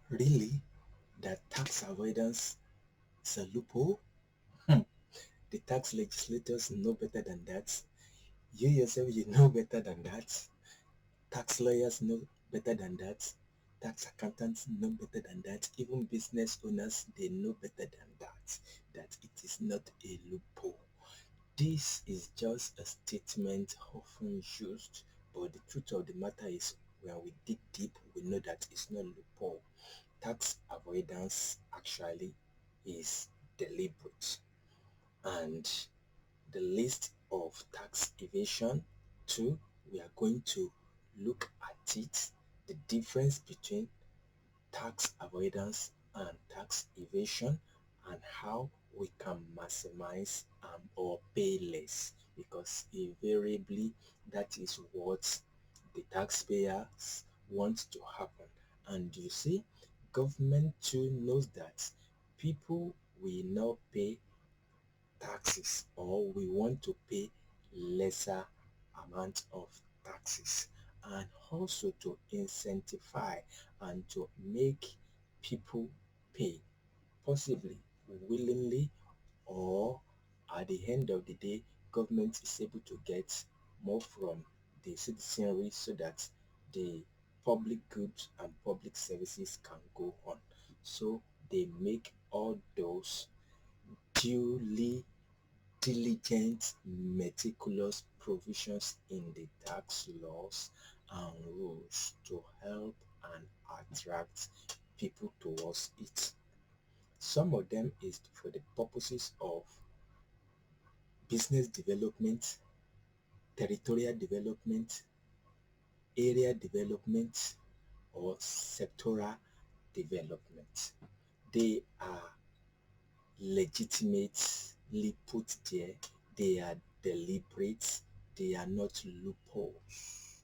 Really? That tax avoidance is a loophole? Hmm. The tax legislators know better than that. You yourself, you know better than that. Tax lawyers know better than that. Tax accountants know better than that. Even business owners, they know better than that. That it is not a loophole. This is just a statement often used, but the truth of the matter is when we dig deep, we know that it's not a loophole. Tax avoidance actually is deliberate. And the list of tax evasion too, we are going to look at it, the difference between tax avoidance and tax evasion, and how we can maximize or pay less, because invariably that is what the taxpayers want to happen. And you see, government too knows that people will not pay taxes, or we want to pay lesser amount of taxes, and also to incentivize and to make people pay, possibly willingly, or at the end of the day government is able to get more from the citizenry so that the public goods and public services can go on. So they make all those duly diligent, meticulous provisions in the tax laws and rules to help and attract people towards it. Some of them is for the purposes of business development, territorial development, area development, or sectoral development. They are legitimately put there, they are deliberate, they are not loopholes.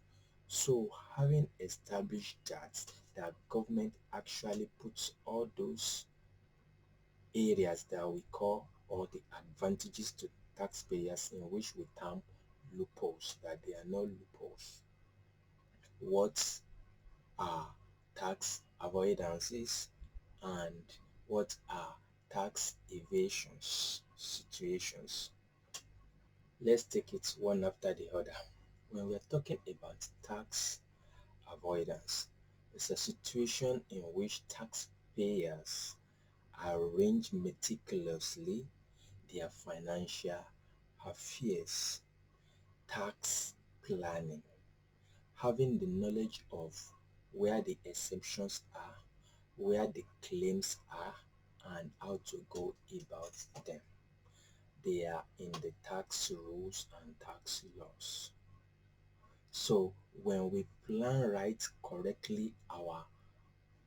So having established that government actually puts all those areas that we call, or the advantages to taxpayers, in which we term loopholes, that they are not loopholes. What are tax avoidances and what are tax evasions situations? Let's take it one after the other. When we're talking about tax avoidance, it's a situation in which taxpayers arrange meticulously their financial affairs, tax planning, having the knowledge of where the exemptions are, where the claims are, and how to go about them. They are in the tax rules and tax laws. So when we plan right correctly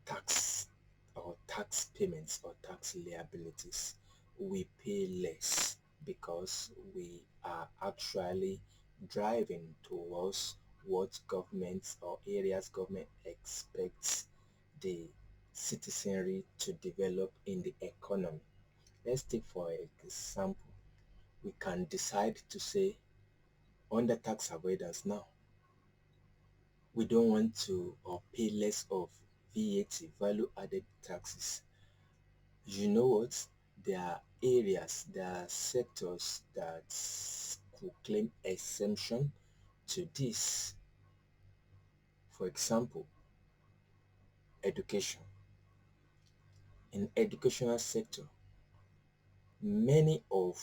tax our tax payments or tax liabilities, we pay less because we are actually driving towards what government or areas government expects the citizenry to develop in the economy. Let's take for example, we can decide to say under tax avoidance now, we don't want to or pay less of VAT, value added taxes. You know what? There are areas, there are sectors that could claim exemption to this. For example, education. In educational sector, many of,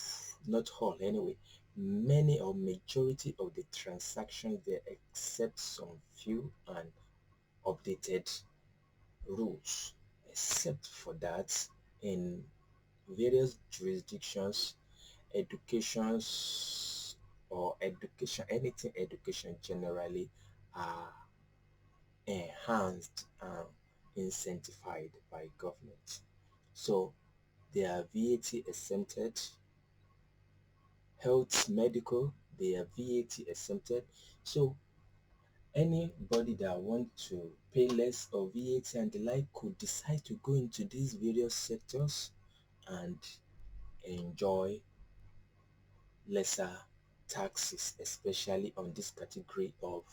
not all anyway, many or majority of the transactions there, except some few and updated rules. Except for that, in various jurisdictions, educations or education, anything education generally are enhanced and incentivized by government. So they are VAT exempted, health, medical, they are VAT exempted. So anybody that want to pay less of VAT and the like could decide to go into these various sectors and enjoy lesser taxes, especially on this category of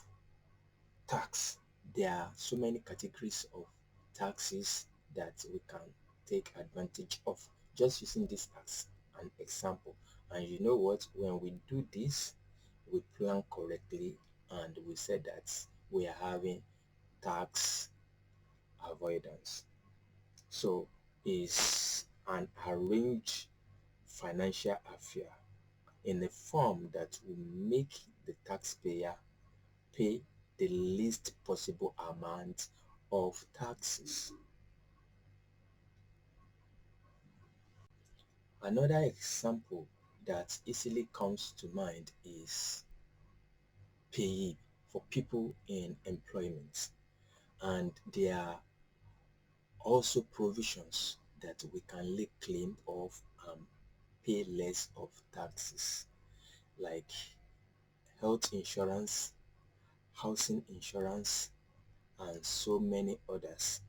tax. There are so many categories of taxes that we can take advantage of. Just using this as an example. And you know what? When we do this, we plan correctly and we said that we are having tax avoidance. So it's an arranged financial affair in a form that will make the taxpayer pay the least possible amount of taxes. Another example that easily comes to mind is payee for people in employment, and there are also provisions that we can lay claim of and pay less of taxes, like health insurance, housing insurance, and so many others.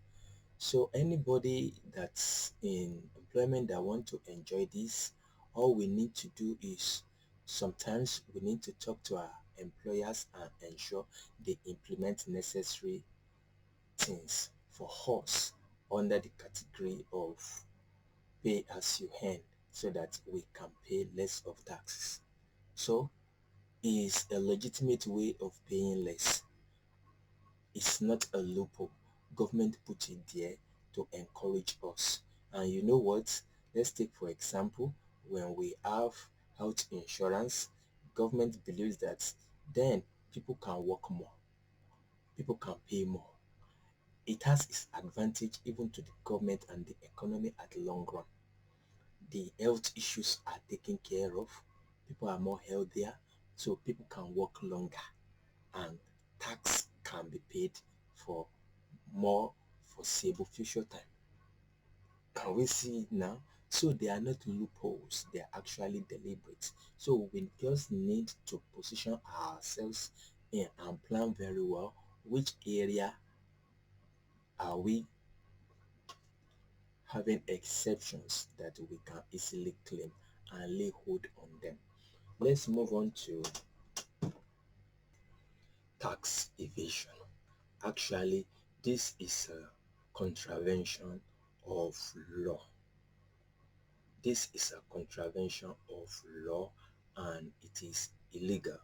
So anybody that's in employment that want to enjoy this, all we need to do is sometimes we need to talk to our employers and ensure they implement necessary things for us under the category of pay as you earn, so that we can pay less of taxes. So is a legitimate way of paying less. It's not a loophole. Government put it there to encourage us. And you know what? Let's take for example, when we have health insurance, government believes that then people can work more, people can pay more. It has its advantage even to the government and the economy at the long run. The health issues are taken care of, people are more healthier, so people can work longer and tax can be paid for more foreseeable future time. Can we see it now? So they are not loopholes, they are actually deliberate. So we just need to position ourselves in and plan very well which area are we having exceptions that we can easily claim and lay hold on them. Let's move on to tax evasion. Actually, this is a contravention of law. This is a contravention of law and it is illegal,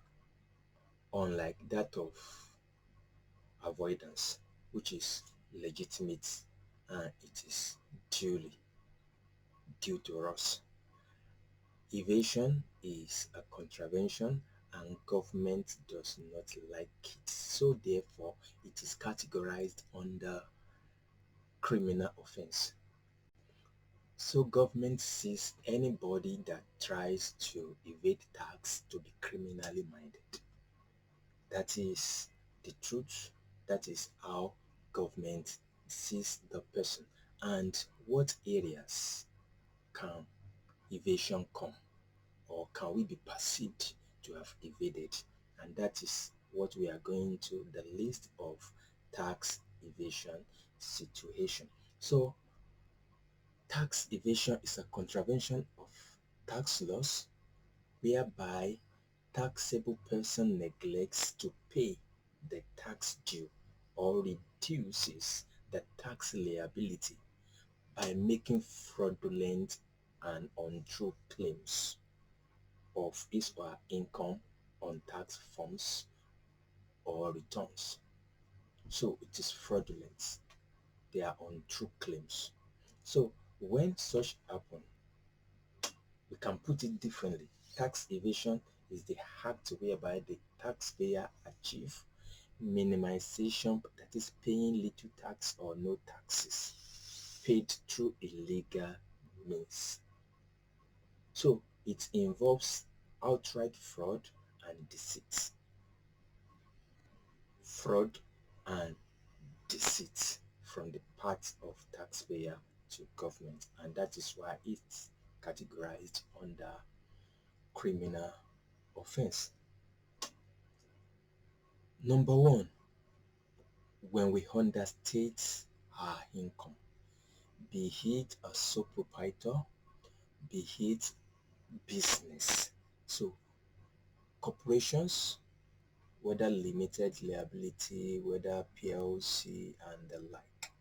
unlike that of avoidance, which is legitimate and it is duly due to us. Evasion is a contravention and government does not like it. So therefore, it is categorized under criminal offense. So government sees anybody that tries to evade tax to be criminally minded. That is the truth. That is how government sees the person. And what areas can evasion come? Or can we be perceived to have evaded? And that is what we are going to the list of tax evasion situation. So tax evasion is a contravention of tax laws whereby taxable person neglects to pay the tax due or reduces the tax liability by making fraudulent and untrue claims of his or her income on tax forms or returns. So it is fraudulent. They are untrue claims. So when such happen, we can put it differently. Tax evasion is the act whereby the taxpayer achieve minimization, that is paying little tax or no taxes, paid through illegal means. So it involves outright fraud and deceit. Fraud and deceit from the part of taxpayer to government, and that is why it's categorized under criminal offense. Number one, when we understate our income, be it a sole proprietor, be it business. So corporations, whether limited liability, whether PLC and the like,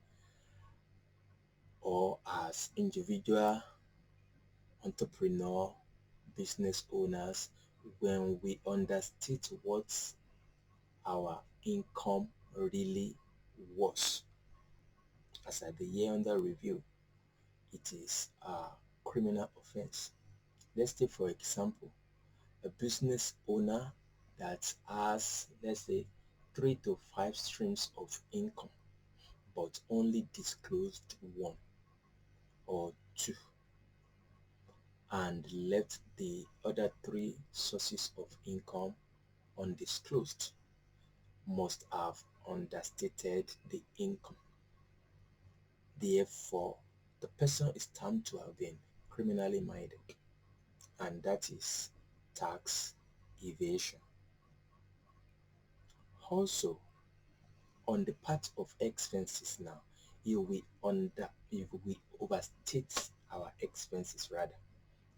or as individual entrepreneur, business owners, when we understate what our income really was. As at the year under review, it is a criminal offense. Let's take for example a business owner that has, let's say, 3 to 5 streams of income but only disclosed one or two and left the other 3 sources of income undisclosed, must have understated the income. Therefore, the person is termed to have been criminally minded, and that is tax evasion. Also, on the part of expenses now, if we overstate our expenses rather,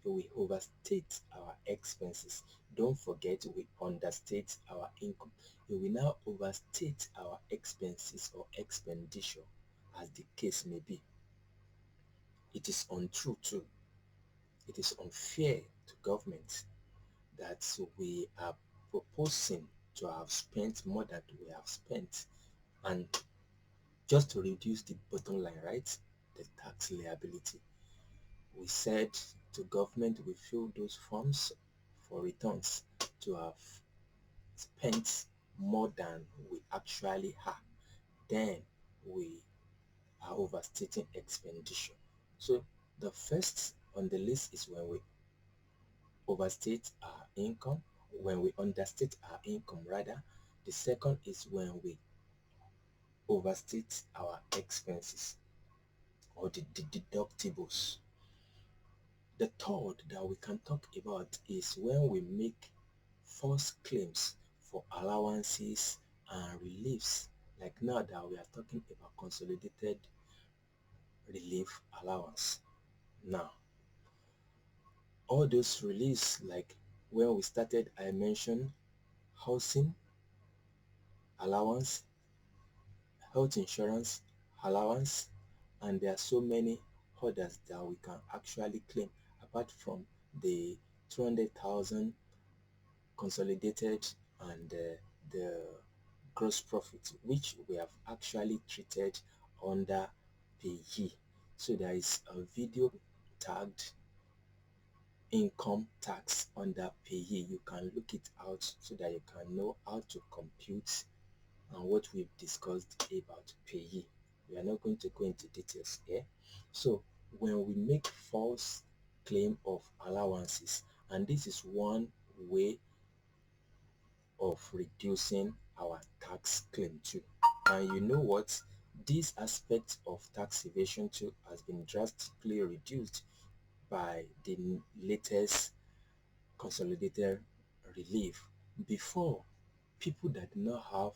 if we overstate our expenses, don't forget we understate our income. If we now overstate our expenses or expenditure, as the case may be, it is untrue too. It is unfair to government that we are proposing to have spent more than we have spent, and just to reduce the bottom line, right? The tax liability. We said to government we fill those forms for returns to have spent more than we actually have. Then we are overstating expenditure. So the first on the list is when we overstate our income, when we understate our income rather. The second is when we overstate our expenses or the deductibles. The third that we can talk about is when we make false claims for allowances and reliefs. Like now that we are talking about consolidated relief allowance. Now, all those reliefs, like when we started, I mentioned housing allowance, health insurance allowance, and there are so many others that we can actually claim apart from the 200,000 consolidated and the gross profit, which we have actually treated under PE. So there is a video tagged income tax under PE. You can look it out so that you can know how to compute and what we've discussed about PE. We are not going to go into details here. So when we make false claim of allowances, and this is one way of reducing our tax claim too. And you know what? This aspect of tax evasion too has been drastically reduced by the latest consolidated relief. Before, people that do not have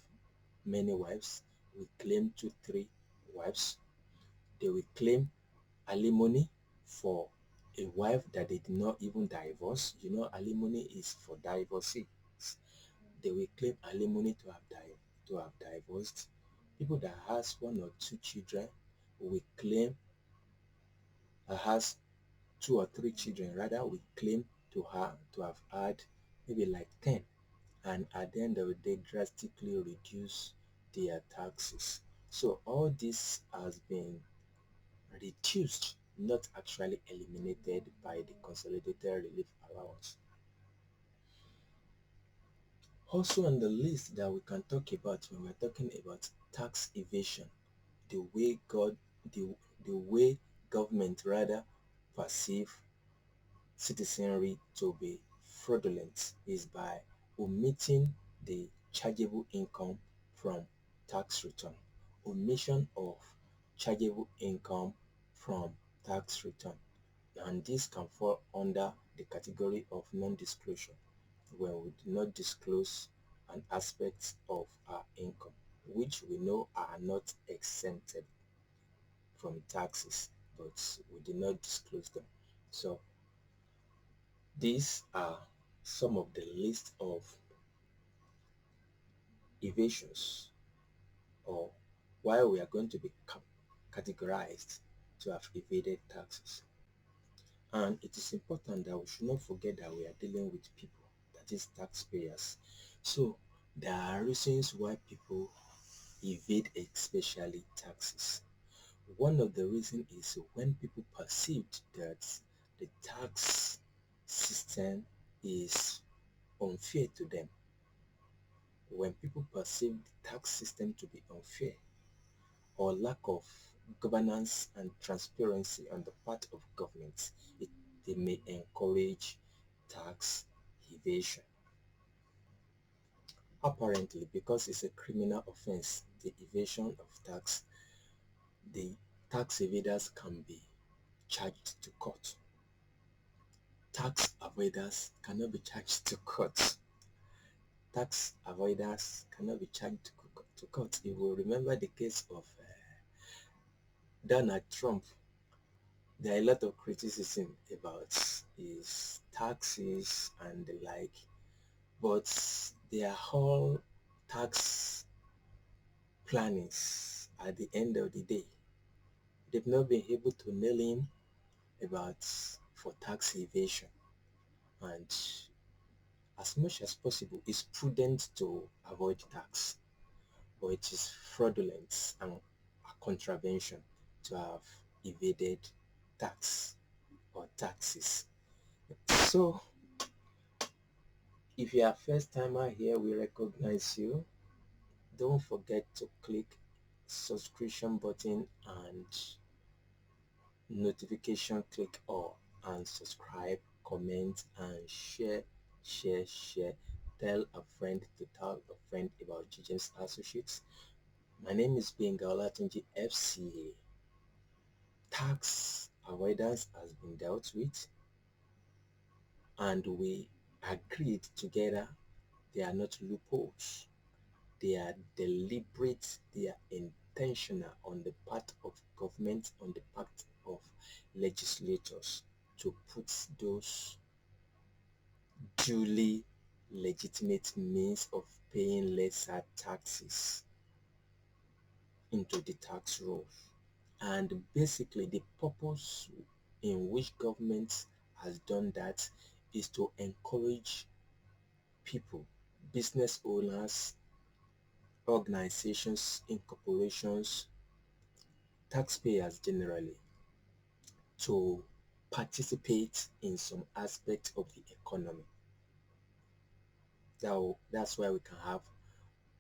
many wives will claim 2, 3 wives. They will claim alimony for a wife that they did not even divorce. You know, alimony is for divorcees. They will claim alimony to have divorced. People that has 1 or 2 children will claim has 2 or 3 children rather will claim to have had maybe like 10, and at the end of the day drastically reduce their taxes. So all this has been reduced, not actually eliminated by the consolidated relief allowance. Also on the list that we can talk about when we're talking about tax evasion, the way the way government rather perceive citizenry to be fraudulent is by omitting the chargeable income from tax return. Omission of chargeable income from tax return, and this can fall under the category of non-disclosure, where we do not disclose an aspect of our income which we know are not exempted from taxes, but we do not disclose them. So these are some of the list of evasions, or why we are going to be categorized to have evaded taxes. And it is important that we should not forget that we are dealing with people, that is taxpayers. So there are reasons why people evade, especially taxes. One of the reasons is when people perceived that the tax system is unfair to them. When people perceive the tax system to be unfair or lack of governance and transparency on the part of government, they may encourage tax evasion. Apparently, because it's a criminal offense, the evasion of tax, the tax evaders can be charged to court. Tax avoiders cannot be charged to court. Tax avoiders cannot be charged to court. You will remember the case of Donald Trump. There are a lot of criticism about his taxes and the like, but they are all tax plannings at the end of the day. They've not been able to nail him about for tax evasion, and as much as possible it's prudent to avoid tax, but it is fraudulent and a contravention to have evaded tax or taxes. So if you are first timer here, we recognize you. Don't forget to click subscription button and notification, click all, and subscribe, comment, and share. Tell a friend to tell a friend about GJAMES Associates. My name is Gbenga Olatunji, FCA. Tax avoidance has been dealt with, and we agreed together they are not loopholes. They are deliberate, they are intentional on the part of government, on the part of legislators to put those duly legitimate means of paying lesser taxes into the tax rolls. And basically the purpose in which government has done that is to encourage people, business owners, organizations, incorporations, taxpayers generally, to participate in some aspect of the economy. That's why we can have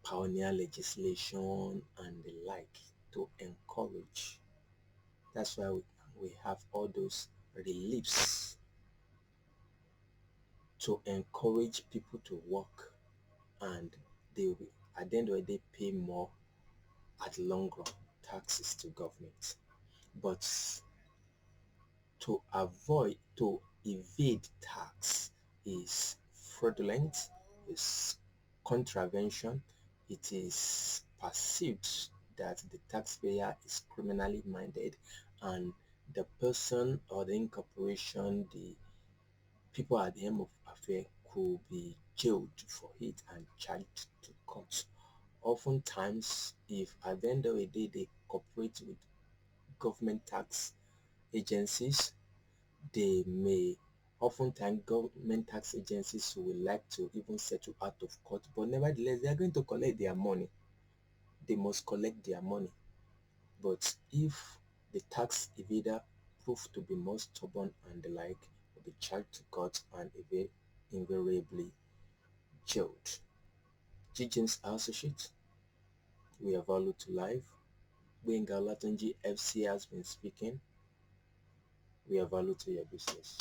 pioneer legislation and the like to encourage. That's why we have all those reliefs to encourage people to work, and they will at the end of the day pay more at long run taxes to government. But to evade tax is fraudulent, is contravention. It is perceived that the taxpayer is criminally minded, and the person or the incorporation, the people at the helm of affair could be jailed for it and charged to court. Oftentimes, if at the end of the day they cooperate with government tax agencies, they may oftentimes government tax agencies will like to even settle out of court, but nevertheless they are going to collect their money. They must collect their money. But if the tax evader prove to be more stubborn and the like, will be charged to court and invariably jailed. GJAMES Associate, we are value to life. Gbenga Olatunji, FCA has been speaking. We are value to your business.